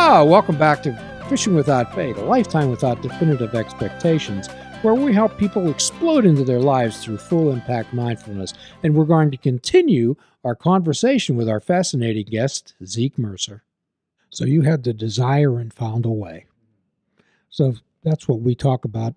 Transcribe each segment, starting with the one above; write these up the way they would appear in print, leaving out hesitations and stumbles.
Welcome back to Fishing Without Bait, a lifetime without definitive expectations, where we help people explode into their lives through full impact mindfulness. And we're going to continue our conversation with our fascinating guest, Zeke Mercer. So you had the desire and found a way. So that's what we talk about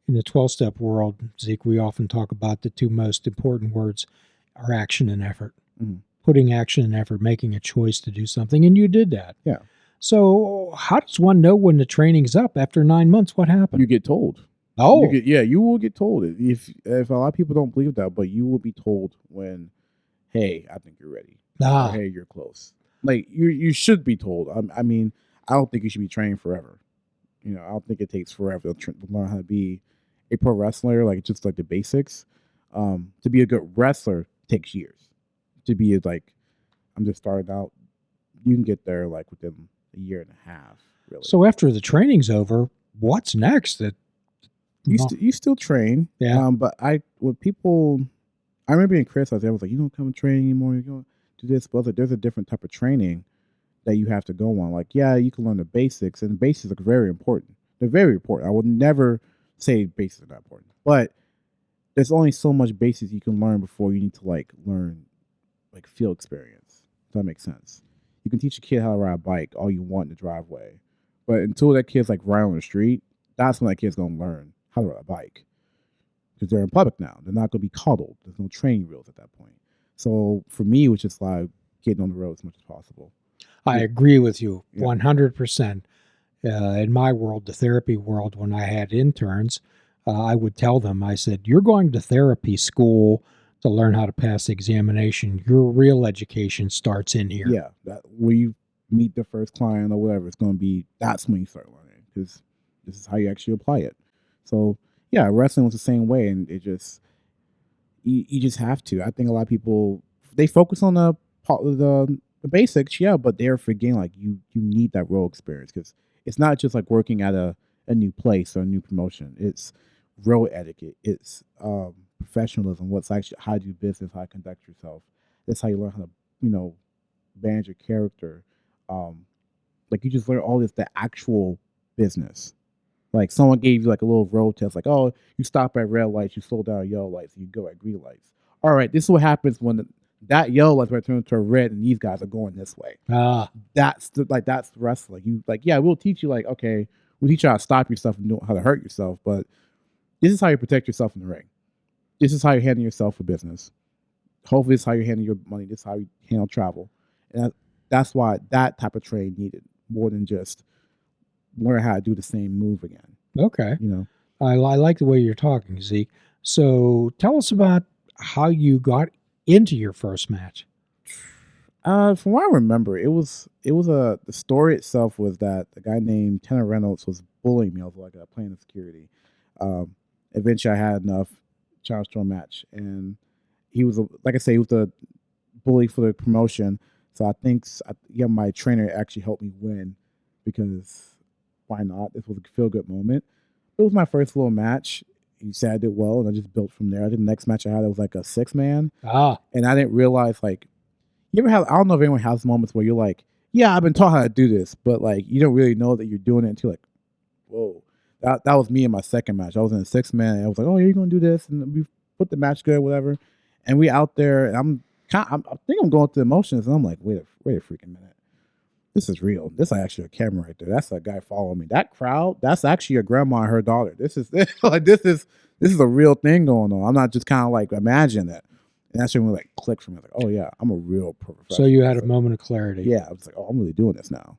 in the 12-step world, Zeke. We often talk about the two most important words are action and effort. Mm-hmm. Putting action and effort, making a choice to do something, and you did that. Yeah. So how does one know when the training's up? After 9 months, what happened? You get told. Oh. You will get told. If a lot of people don't believe that, but you will be told when, hey, I think you're ready. Or, hey, you're close. Like, you should be told. I mean, I don't think you should be trained forever. You know, I don't think it takes forever to learn how to be a pro wrestler, like just like the basics. To be a good wrestler takes years. To be like, I'm just starting out, you can get there like within a year and a half, really. So after the training's over, what's next? You still train. Yeah. But I remember being criticized. I was like, you don't come and train anymore. You don't do this. But there's a different type of training that you have to go on. Like, yeah, you can learn the basics, and the basics are very important. They're very important. I would never say basics are not important, but there's only so much basics you can learn before you need to like learn like field experience. Does that make sense? You can teach a kid how to ride a bike all you want in the driveway, but until that kid's like right on the street, that's when that kid's gonna learn how to ride a bike, because they're in public now. They're not gonna be coddled. There's no training wheels at that point. So for me, it was just like getting on the road as much as possible. I agree with you 100%. In my world, the therapy world, when I had interns, I would tell them, I said, you're going to therapy school to learn how to pass the examination. Your real education starts in here. Yeah, that when you meet the first client or whatever, it's going to be, that's when you start learning, because this is how you actually apply it. So yeah, wrestling was the same way, and it just, you just have to. I think a lot of people, they focus on the basics, yeah, but they're forgetting like you need that role experience, because it's not just like working at a new place or a new promotion. It's role etiquette. It's professionalism. What's actually how to do business, how to conduct yourself. That's how you learn how to, manage your character. Like you just learn all this, the actual business. Like someone gave you like a little road test, like, oh, you stop at red lights, you slow down at yellow lights, and you go at green lights. All right, this is what happens when that yellow light might turn to a red, and these guys are going this way. That's wrestling. You like, yeah, we'll teach you like, okay, we'll teach you how to stop yourself and know how to hurt yourself, but this is how you protect yourself in the ring. This is how you handle yourself for business. Hopefully, this is how you handle your money. This is how you handle travel, and that's why that type of training needed more than just learn how to do the same move again. Okay, I like the way you're talking, Zeke. So tell us about how you got into your first match. From what I remember, the story itself was that a guy named Tanner Reynolds was bullying me. I was like playing the security. Eventually, I had enough, challenge to a match, and he was he was the bully for the promotion. So I think my trainer actually helped me win, because why not? This was a feel good moment. It was my first little match. He said I did well, and I just built from there. I think the next match I had, it was like a 6-man. And I didn't realize, like, you ever have, I don't know if anyone has moments where you're like, yeah, I've been taught how to do this, but like you don't really know that you're doing it until like, whoa. That was me in my second match. I was in a 6-man, and I was like, oh, you're gonna do this, and we put the match good, whatever. And we out there, and I think I'm going through emotions, and I'm like, wait a freaking minute. This is real. This is actually a camera right there. That's a guy following me. That crowd, that's actually your grandma and her daughter. This is like this is a real thing going on. I'm not just kind of like imagining it. And that's when we like clicked for me. Like, oh yeah, I'm a real professional. So you had a moment of clarity. Yeah, I was like, oh, I'm really doing this now.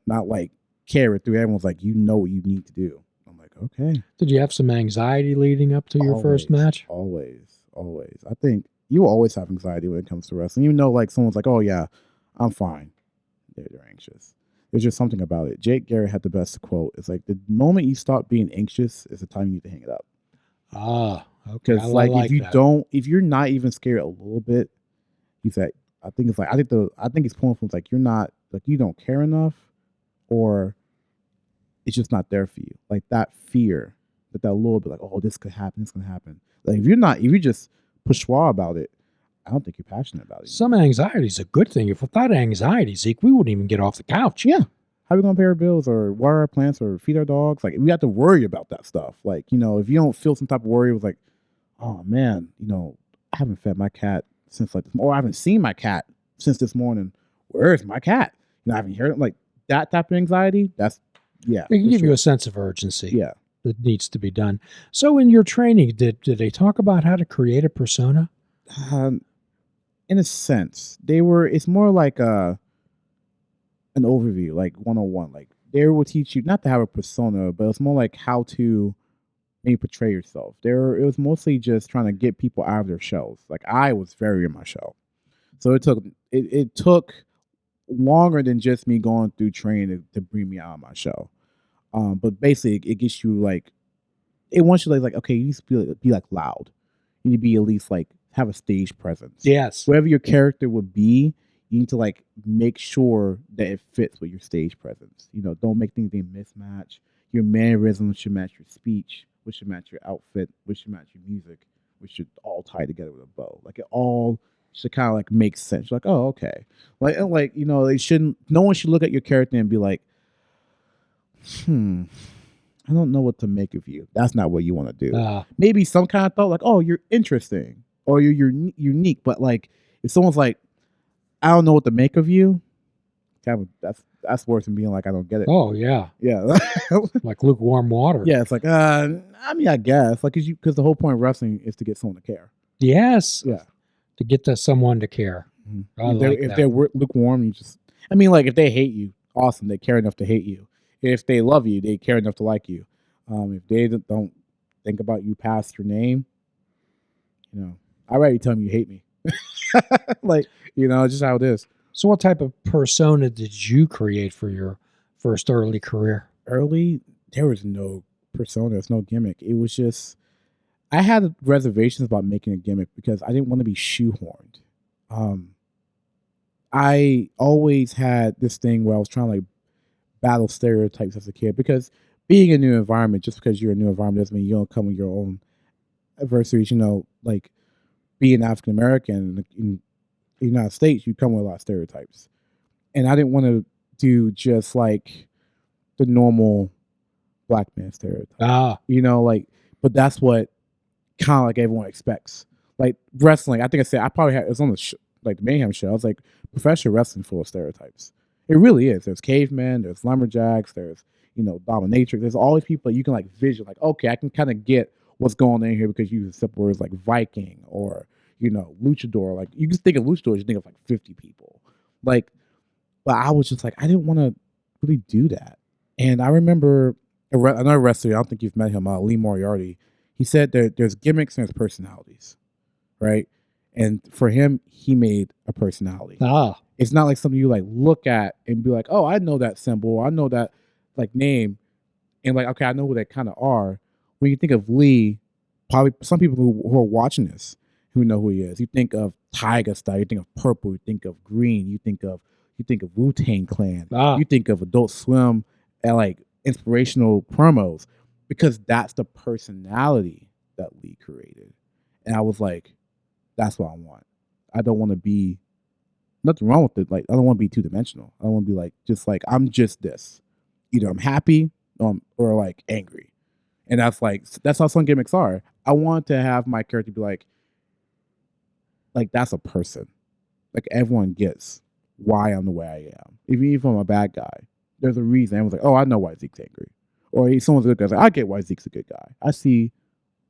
Not like carry through. Everyone's like, you know what you need to do. I'm like, okay. Did you have some anxiety leading up to your first match? Always. I think you will always have anxiety when it comes to wrestling. Even though like someone's like, oh yeah, I'm fine. They're anxious. There's just something about it. Jake Garrett had the best quote. It's like the moment you stop being anxious is the time you need to hang it up. Okay. Because if you're not even scared a little bit, he's like, I think it's pulling from like you're not like you don't care enough, or it's just not there for you. Like that fear, that little bit like, oh, this could happen, this can happen. Like if you just push about it, I don't think you're passionate about it. Some anxiety is a good thing. If without anxiety, Zeke, we wouldn't even get off the couch. Yeah. How are we gonna pay our bills or water our plants or feed our dogs? Like, we have to worry about that stuff. Like, if you don't feel some type of worry, it was like, oh man, I haven't fed my cat since or I haven't seen my cat since this morning. Where's my cat? I haven't heard it. Like, that type of anxiety. That's It can give you a sense of urgency. Yeah. That needs to be done. So in your training, did they talk about how to create a persona? In a sense, it's more like an overview, like 101. Like, they will teach you not to have a persona, but it's more like how to maybe portray yourself. It was mostly just trying to get people out of their shells. Like, I was very in my shell. So it took longer than just me going through training to bring me out of my shell. But basically, it gets you like, it wants you like okay, you need to be like loud. You need to be at least like have a stage presence. Yes. Wherever your character would be, you need to like make sure that it fits with your stage presence. Don't make things mismatch. Your mannerisms should match your speech, which should match your outfit, which should match your music, which should all tie together with a bow. Like, it all should kind of like make sense. You're like, oh, okay. Like they shouldn't. No one should look at your character and be like, I don't know what to make of you. That's not what you want to do. Maybe some kind of thought like, oh, you're interesting or you're unique. But like, if someone's like, I don't know what to make of you, that's worse than being like, I don't get it. Oh yeah, yeah, like lukewarm water. Yeah, it's like, I mean, I guess like because the whole point of wrestling is to get someone to care. Yes. Yeah. To get someone to care. Mm-hmm. If they're lukewarm, if they hate you, awesome. They care enough to hate you. If they love you, they care enough to like you. If they don't think about you past your name, I already tell them you hate me. Like, it's just how it is. So what type of persona did you create for your first early career? Early, there was no persona. There's no gimmick. It was just, I had reservations about making a gimmick because I didn't want to be shoehorned. I always had this thing where I was trying to like battle stereotypes as a kid, because being in a new environment, just because you're in a new environment doesn't mean you don't come with your own adversities. Like being African American in the United States, you come with a lot of stereotypes. And I didn't want to do just like the normal black man stereotype. But that's what kind of like everyone expects. Like wrestling, I think I probably had, it was on the like the Mayhem show. I was like, professional wrestling full of stereotypes. It really is. There's cavemen, there's lumberjacks, there's dominatrix. There's all these people that you can like vision, like, okay, I can kind of get what's going on here because you use simple words like Viking or luchador. Like, you just think of luchador, you think of like 50 people. Like, but I was just like, I didn't want to really do that. And I remember another wrestler, I don't think you've met him, Lee Moriarty. He said there's gimmicks and there's personalities, right? And for him, he made a personality. It's not like something you like look at and be like, oh, I know that symbol, I know that like name, and like, okay, I know who they kind of are. When you think of Lee, probably some people who are watching this who know who he is. You think of Tiger Style, you think of Purple, you think of Green, you think of Wu-Tang Clan, you think of Adult Swim and like inspirational promos, because that's the personality that Lee created. And I was like, that's what I want. I don't want to be, nothing wrong with it. Like, I don't want to be two-dimensional. I don't want to be like, just like, I'm just this. Either I'm happy or like angry. And that's how some gimmicks are. I want to have my character be like that's a person. Like, everyone gets why I'm the way I am. Even if I'm a bad guy, there's a reason. Everyone's like, oh, I know why Zeke's angry. Or if someone's a good guy, like, I get why Zeke's a good guy. I see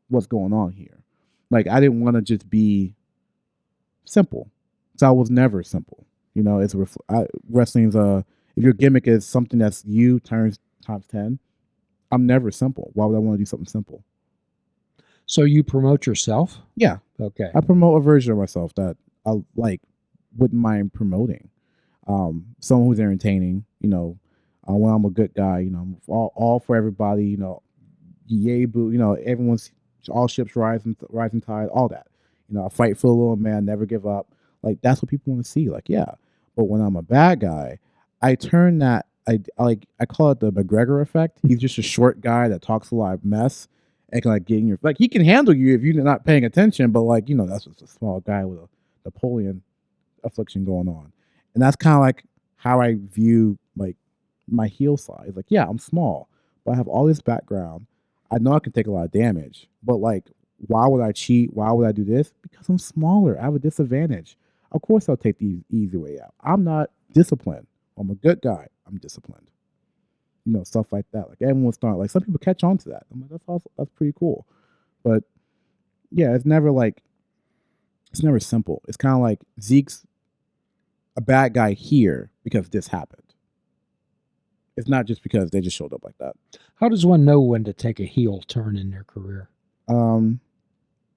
what's going on here. Like, I didn't want to just be simple. So I was never simple. It's wrestling's if your gimmick is something that's you times 10, I'm never simple. Why would I want to do something simple? So you promote yourself? Yeah. Okay. I promote a version of myself that I like, wouldn't mind promoting. Someone who's entertaining, when I'm a good guy, I'm all for everybody, yay boo, everyone's, all ships rising tide, all that. I fight for a little man, never give up. Like, that's what people want to see. Like, yeah. But when I'm a bad guy, I turn that, I call it the McGregor effect. He's just a short guy that talks a lot of mess and can like get in your, like, he can handle you if you're not paying attention, but like, that's just a small guy with a Napoleon affliction going on. And that's kind of like how I view like my heel side. It's like, yeah, I'm small, but I have all this background. I know I can take a lot of damage, but like, why would I cheat? Why would I do this? Because I'm smaller. I have a disadvantage. Of course, I'll take the easy way out. I'm not disciplined. I'm a good guy. I'm disciplined. You know, stuff like that. Like everyone's starting, like some people catch on to that. I'm like, that's pretty cool. But yeah, it's never simple. It's kind of like Zeke's a bad guy here because this happened. It's not just because they just showed up like that. How does one know when to take a heel turn in their career?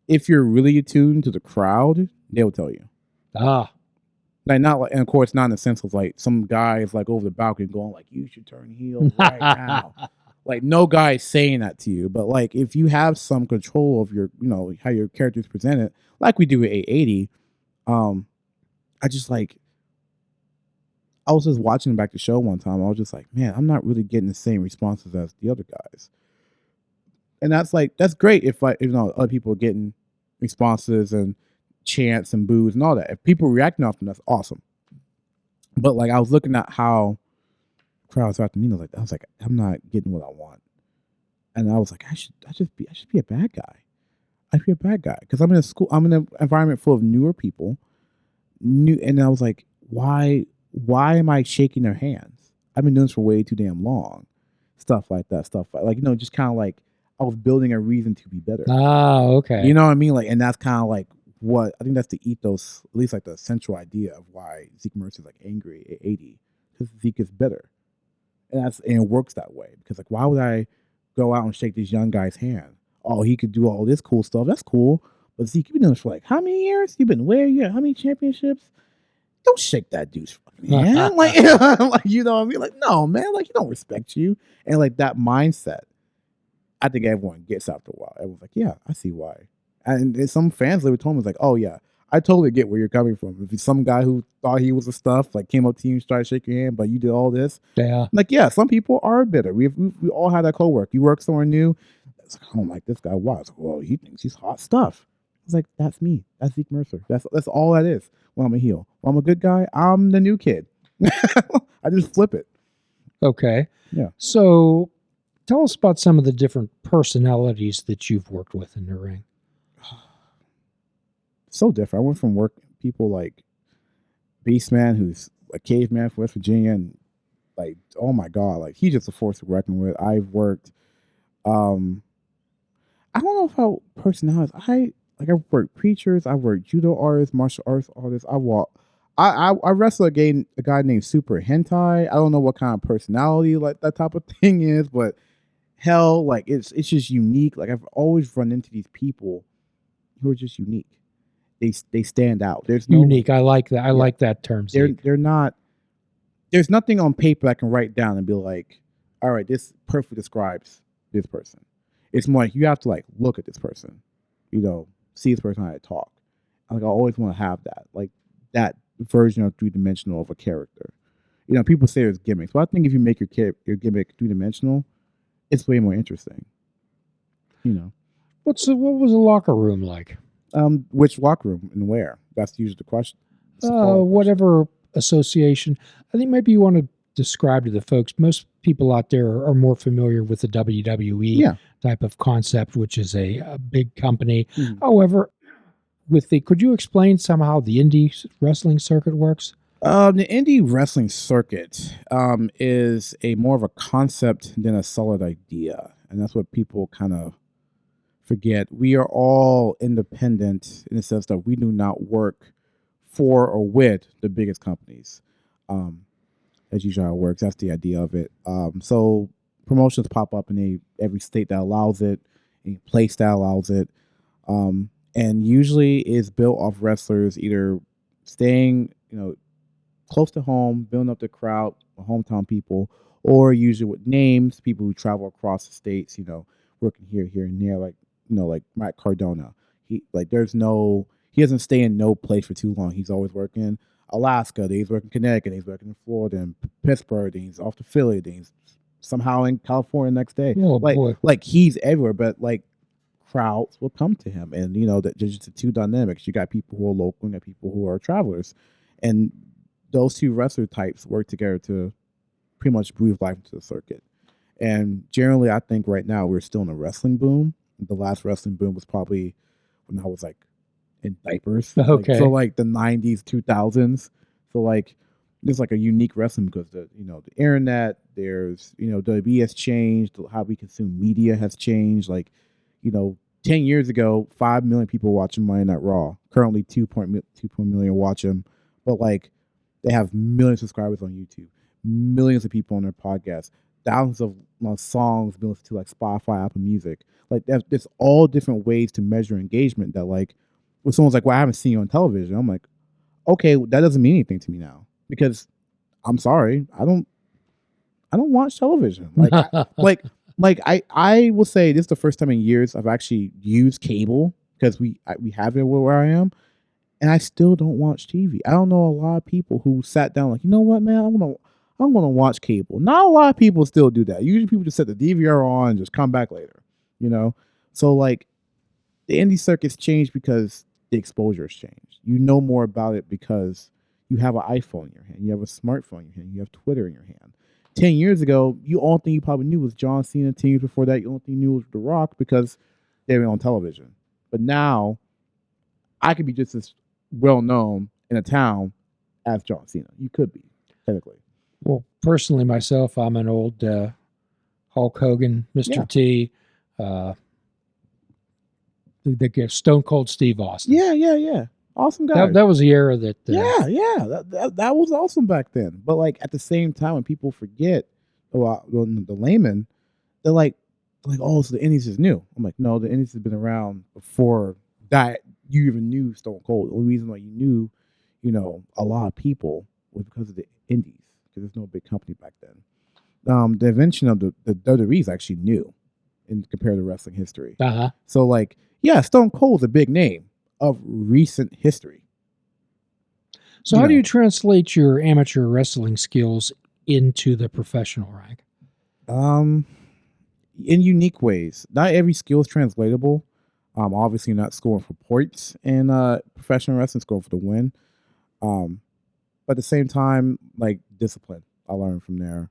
If you're really attuned to the crowd, they'll tell you. Like not like, and of course not in the sense of like some guy is like over the balcony going like, you should turn heel right now. Like no guy is saying that to you, but like if you have some control of your, you know, how your character is presented, like we do with 880, I was just watching back the show one time. I was just like, man, I'm not really getting the same responses as the other guys. And that's great if you know, other people are getting responses and chants and boos and all that. If people reacting off them, that's awesome. But like I was looking at how crowds after me, I was like, I'm not getting what I want. And I was like, I should be a bad guy. I should be a bad guy. Because I'm in an environment full of newer people. And I was like, why am I shaking their hands? I've been doing this for way too damn long. Stuff like that. Like, you know, just kind of like I was building a reason to be better. Okay. You know what I mean? Like, and that's kind of like what I think that's the ethos, at least like the central idea of why Zeke Mercer is like angry at 80. Because Zeke is better. And it works that way. Because like, why would I go out and shake this young guy's hand? Oh, he could do all this cool stuff. That's cool. But Zeke, you've been doing this for like how many years? You've been where? Yeah, how many championships? Don't shake that dude's fucking hand. Like, like, you know what I mean? Like, no, man, like he don't respect you. And like that mindset, I think everyone gets after a while. Everyone's like, yeah, I see why. And some fans later told me, like, oh yeah, I totally get where you're coming from. If it's some guy who thought he was the stuff, like came up to you and started shaking your hand, but you did all this. Yeah. Like, yeah, some people are bitter. We all had that coworker. You work somewhere new. It's like, I don't like this guy. Why? It's like, well, he thinks he's hot stuff. It's like, that's me. That's Zeke Mercer. That's all that is. When I'm a heel. When I'm a good guy, I'm the new kid. I just flip it. Okay. Yeah. So tell us about some of the different personalities that you've worked with in the ring. So different. I went from people like Beastman, who's a caveman from West Virginia, and like, oh my God, like he's just a force to reckon with. I've worked, I don't know how personalities. I've worked preachers, I've worked judo artists, martial arts artists. I wrestle a guy named Super Hentai. I don't know what kind of personality like that type of thing is, but hell, like it's just unique. Like I've always run into these people who are just unique. They stand out. There's no unique. I like that. I like that term. They're not. There's nothing on paper I can write down and be like, all right, this perfectly describes this person. It's more like you have to like look at this person, you know, see this person how they talk. Like I always want to have that, like that version of 3-dimensional of a character. You know, people say there's gimmicks, but I think if you make your gimmick 3-dimensional, it's way more interesting. You know, what was the locker room like? Which locker room and where? That's usually the question. Whatever association. I think maybe you want to describe to the folks. Most people out there are more familiar with the WWE type of concept, which is a big company. Mm-hmm. However, could you explain somehow the indie wrestling circuit works? The indie wrestling circuit is more of a concept than a solid idea, and that's what people kind of forget. We are all independent in the sense that we do not work for or with the biggest companies. That's usually how it works. That's the idea of it. So promotions pop up in every state that allows it, any place that allows it, and usually is built off wrestlers either staying, you know, close to home, building up the crowd, hometown people, or usually with names, people who travel across the states, you know, working here and there, like, you know, like Matt Cardona. He doesn't stay in no place for too long. He's always working Alaska, then he's working Connecticut, then he's working in Florida and Pittsburgh, then he's off to Philly, then he's somehow in California the next day. Oh, boy. Like he's everywhere, but like crowds will come to him. And, you know, that there's just the two dynamics. You got people who are local and you got people who are travelers. And those two wrestler types work together to pretty much breathe life into the circuit. And generally, I think right now we're still in a wrestling boom. The last wrestling boom was probably when I was like in diapers. Okay. So like the 90s, 2000s. So like there's like a unique wrestling because the internet, there's WWE has changed, how we consume media has changed. Like 10 years ago, 5 million people were watching Monday Night Raw. Currently 2 million watch them, but like they have millions of subscribers on YouTube, millions of people on their podcasts, thousands of songs being listened to like Spotify, Apple Music. Like there's all different ways to measure engagement. That like when someone's like, "Well, I haven't seen you on television," I'm like, "Okay, that doesn't mean anything to me now because I'm sorry, I don't watch television." I will say this is the first time in years I've actually used cable because we have it where I am, and I still don't watch TV. I don't know a lot of people who sat down like, you know what, man, I'm gonna watch cable. Not a lot of people still do that. Usually people just set the DVR on and just come back later. So like the indie circuit's changed because the exposure has changed. You know more about it because you have an iPhone in your hand, you have a smartphone in your hand, you have Twitter in your hand. 10 years ago, the only thing you probably knew was John Cena. 10 years before that, the only thing you knew was The Rock because they were on television. But now, I could be just as well known in a town as John Cena. You could be, technically. Well, personally, myself, I'm an old Hulk Hogan, Mr. Yeah. T, the Stone Cold Steve Austin. Yeah. Awesome guy. That was the era that. That was awesome back then. But like at the same time, when people forget about the layman, they're like, oh, so the Indies is new. I'm like, no, the Indies has been around before that. You even knew Stone Cold. The only reason why you knew, a lot of people was because of the Indies, because there's no big company back then. The invention of the WWE is actually new compared to wrestling history. So like, yeah, Stone Cold's a big name of recent history. So how do you translate your amateur wrestling skills into the professional rank? In unique ways. Not every skill is translatable. Obviously not scoring for points in professional wrestling, scoring for the win. But at the same time, like discipline, I learned from there.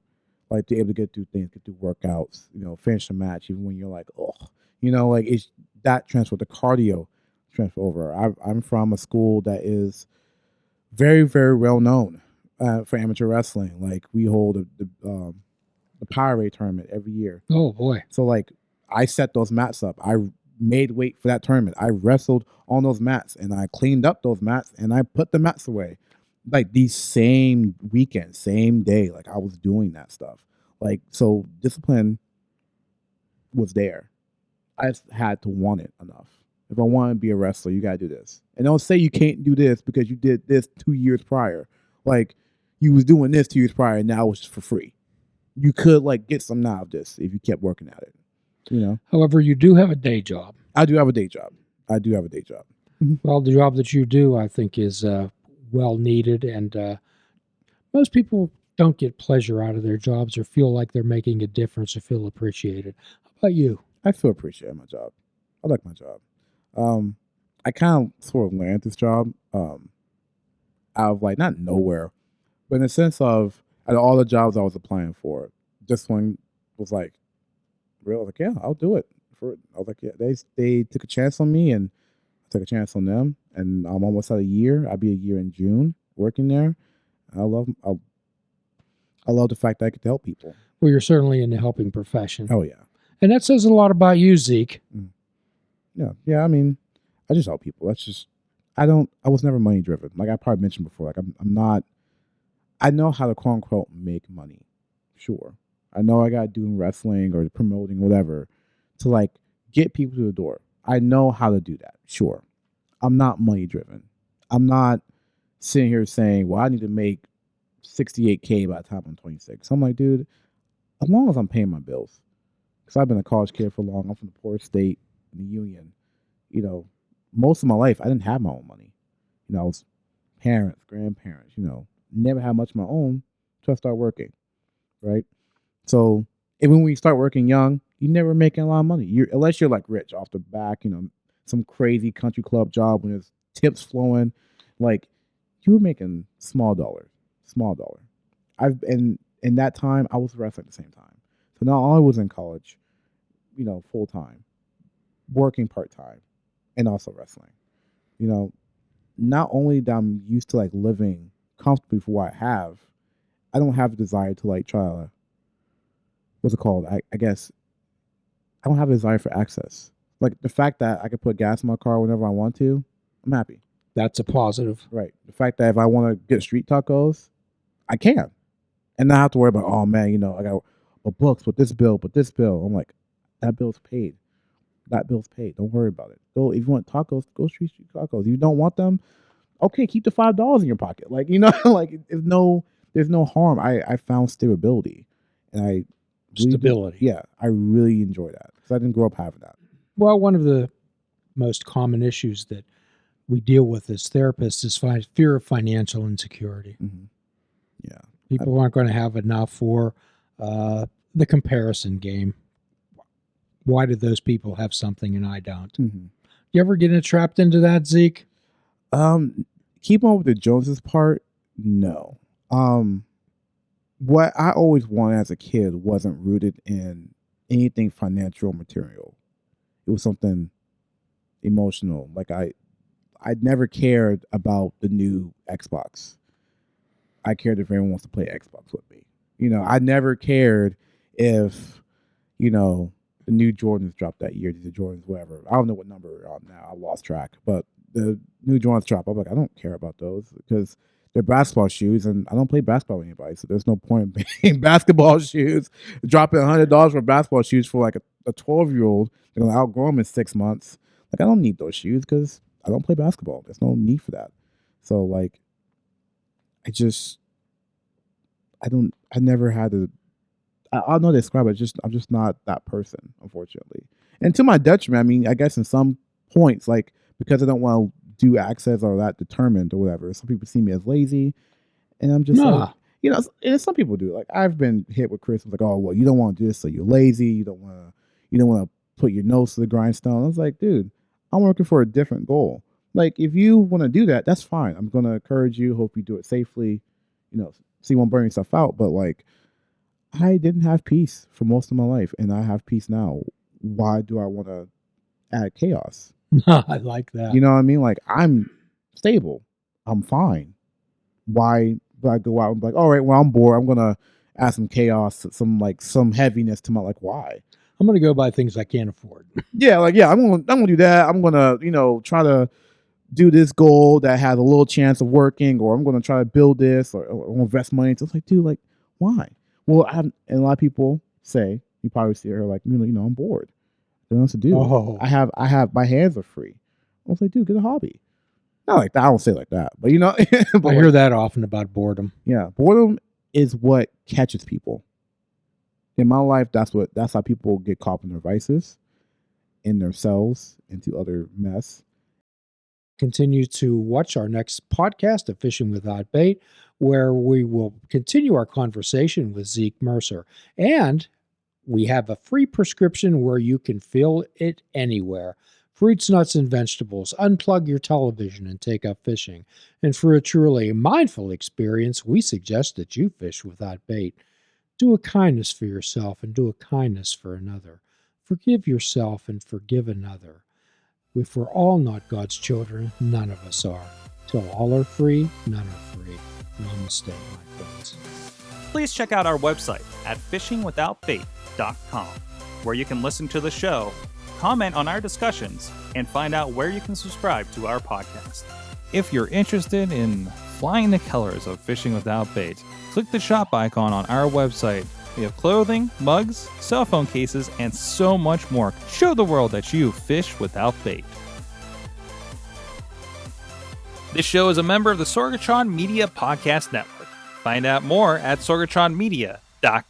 Like to be able to get through things, get through workouts, finish a match even when you're like, oh, like it's that transfer, the cardio transfer over. I'm from a school that is very, very well known for amateur wrestling. Like we hold the Powerade tournament every year. Oh boy! So like I set those mats up. I made weight for that tournament. I wrestled on those mats and I cleaned up those mats and I put the mats away. Like these same weekend, same day, like I was doing that stuff. Like so, discipline was there. I just had to want it enough. If I want to be a wrestler, you gotta do this. And don't say you can't do this because you did this 2 years prior. Like you was doing this 2 years prior, and now it's just for free. You could like get something out of this if you kept working at it. However, you do have a day job. I do have a day job. Well, the job that you do, I think, is well needed, and most people don't get pleasure out of their jobs or feel like they're making a difference or feel appreciated. How about you? I feel appreciated my job. I like my job. I kind of sort of landed this job out of like not nowhere, but in the sense of out of all the jobs I was applying for, this one was like real. I was like, yeah, I'll do it. I was like, yeah, they took a chance on me and I took a chance on them, and I'm almost at a year. I'll be a year in June working there. I love the fact that I get to help people. Well, you're certainly in the helping profession. Oh yeah, and that says a lot about you, Zeke. Yeah. I mean, I just help people. That's just I was never money driven. Like I probably mentioned before. Like I'm not. I know how to quote unquote make money. Sure, I know I got to do in wrestling or promoting whatever to like get people to the door. I know how to do that. Sure, I'm not money driven. I'm not sitting here saying, well, I need to make $68K by the time I'm 26. I'm like, dude, as long as I'm paying my bills, because I've been a college kid for long. I'm from the poorest state in the union. Most of my life I didn't have my own money. I was parents, grandparents. Never had much of my own until I started working, right? So even when you start working young, you're never making a lot of money. Unless you're like rich off the back, some crazy country club job when there's tips flowing. Like, you were making small dollar. In that time, I was wrestling at the same time. So now I was in college, full time, working part time, and also wrestling. Not only that I'm used to like living comfortably for what I have, I don't have a desire to like try to, what's it called? I guess I don't have a desire for access. Like the fact that I can put gas in my car whenever I want to, I'm happy. That's a positive. Right. The fact that if I want to get street tacos, I can. And not have to worry about, oh man, I got books, but this bill. I'm like, that bill's paid. Don't worry about it. Go, if you want tacos, go street tacos. If you don't want them, okay, keep the $5 in your pocket. Like, like there's no harm. I found stability, and I really enjoy that because I didn't grow up having that. Well, one of the most common issues that we deal with as therapists is fear of financial insecurity. Mm-hmm. Yeah, people aren't going to have enough for the comparison game. Why do those people have something and I don't? Mm-hmm. You ever get trapped into that, Zeke? Keep on with the Joneses part. No. What I always wanted as a kid wasn't rooted in anything financial or material. It was something emotional. Like I'd never cared about the new Xbox. I cared if everyone wants to play Xbox with me. I never cared if, the new Jordans dropped that year. The Jordans, whatever. I don't know what number we're on now. I lost track. But the new Jordans dropped. I'm like, I don't care about those because they're basketball shoes, and I don't play basketball with anybody. So there's no point in paying basketball shoes, dropping $100 for basketball shoes for like a 12-year-old. They're going to outgrow them in 6 months. Like, I don't need those shoes because I don't play basketball. There's no need for that. So, like, I never had to. I don't know how to describe it. I'm just not that person, unfortunately. And to my detriment, I mean, I guess in some points, like, because I don't want to do access or that determined or whatever, some people see me as lazy. And I'm just like, and some people do. Like, I've been hit with criticism like, oh, well, you don't want to do this, so you're lazy. You don't want to put your nose to the grindstone. I was like, dude, I'm working for a different goal. Like, if you want to do that, that's fine. I'm going to encourage you. Hope you do it safely. So you won't burn yourself out. But, like, I didn't have peace for most of my life, and I have peace now. Why do I want to add chaos? I like that. You know what I mean? Like, I'm stable. I'm fine. Why do I go out and be like, all right, well, I'm bored. I'm going to add some chaos, some heaviness to my, like, why? I'm going to go buy things I can't afford. Yeah, I'm going to do that. I'm going to, try to do this goal that has a little chance of working, or I'm going to try to build this or invest money. So it's like, dude, like, why? Well, and a lot of people say, you probably see her like, I'm bored. I don't know what to do. Oh. I have my hands are free. I was like, dude, get a hobby. Not like that. I don't say it like that, but but I hear that often about boredom. Yeah, boredom is what catches people. In my life, that's how people get caught in their vices, in themselves, into other mess. Continue to watch our next podcast of Fishing Without Bait, where we will continue our conversation with Zeke Mercer. And we have a free prescription where you can fill it anywhere. Fruits, nuts, and vegetables. Unplug your television and take up fishing. And for a truly mindful experience, we suggest that you fish without bait. Do a kindness for yourself and do a kindness for another. Forgive yourself and forgive another. If we're all not God's children, none of us are. Till all are free, none are free. Namaste, my friends. Please check out our website at fishingwithoutbait.com, where you can listen to the show, comment on our discussions, and find out where you can subscribe to our podcast. If you're interested in flying the colors of Fishing Without Bait, click the shop icon on our website. We have clothing, mugs, cell phone cases, and so much more. Show the world that you fish without bait. This show is a member of the Sorgatron Media Podcast Network. Find out more at sorgatronmedia.com.